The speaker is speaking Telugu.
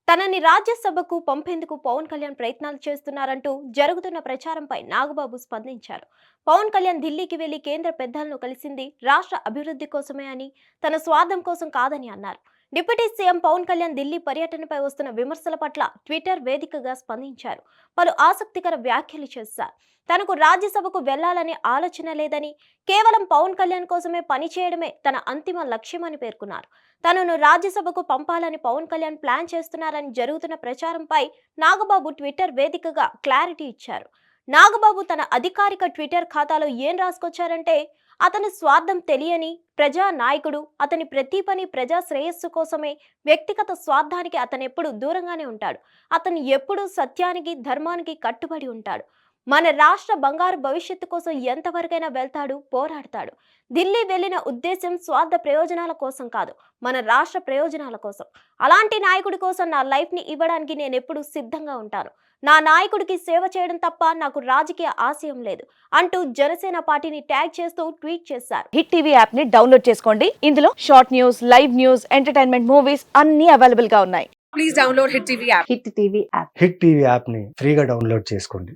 తనని రాజ్యసభకు పంపేందుకు పవన్ కళ్యాణ్ ప్రయత్నాలు చేస్తున్నారంటూ జరుగుతున్న ప్రచారంపై నాగబాబు స్పందించారు. పవన్ కళ్యాణ్ ఢిల్లీకి వెళ్లి కేంద్ర పెద్దలను కలిసింది రాష్ట్ర అభివృద్ధి కోసమే అని, తన స్వార్థం కోసం కాదని అన్నారు. డిప్యూటీ సీఎం పవన్ కళ్యాణ్ ఢిల్లీ పర్యటనపై వస్తున్న విమర్శల పట్ల ట్విట్టర్ వేదికగా స్పందించారు. పలు ఆసక్తికర వ్యాఖ్యలు చేశారు. తనకు రాజ్యసభకు వెళ్లాలనే ఆలోచన లేదని, కేవలం పవన్ కళ్యాణ్ కోసమే పనిచేయడమే తన అంతిమ లక్ష్యమని పేర్కొన్నారు. తనను రాజ్యసభకు పంపాలని పవన్ కళ్యాణ్ ప్లాన్ చేస్తున్నారని జరుగుతున్న ప్రచారంపై నాగబాబు ట్విట్టర్ వేదికగా క్లారిటీ ఇచ్చారు. నాగబాబు తన అధికారిక ట్విట్టర్ ఖాతాలో ఏం రాసుకొచ్చారంటే, అతని స్వార్థం తెలియని ప్రజా నాయకుడు, అతని ప్రతి పని ప్రజా శ్రేయస్సు కోసమే, వ్యక్తిగత స్వార్థానికి అతనెప్పుడు దూరంగానే ఉంటాడు. అతను ఎప్పుడూ సత్యానికి ధర్మానికి కట్టుబడి ఉంటాడు. మన రాష్ట్ర బంగారు భవిష్యత్తు కోసం ఎంతవరకైనా వెళ్తాడు, పోరాడతాడు. ఢిల్లీ వెళ్లిన ఉద్దేశం స్వార్థ ప్రయోజనాల కోసం కాదు, మన రాష్ట్ర ప్రయోజనాల కోసం. అలాంటి నాయకుడి కోసం నా లైఫ్ ని ఇవ్వడానికి నేను ఎప్పుడూ సిద్ధంగా ఉంటాను. నా నాయకుడికి సేవ చేయడం తప్ప నాకు రాజకీయ ఆశయం లేదు అంటూ జనసేన పార్టీని ట్యాగ్ చేస్తూ ట్వీట్ చేశారు. హిట్ టీవీ యాప్ ని డౌన్లోడ్ చేసుకోండి. ఇందులో short news, live news, entertainment movies అన్ని అవైలబుల్ గా ఉన్నాయి. Please download Hit TV app. Hit TV app. Hit TV యాప్ని ఫ్రీగా డౌన్లోడ్ చేసుకోండి.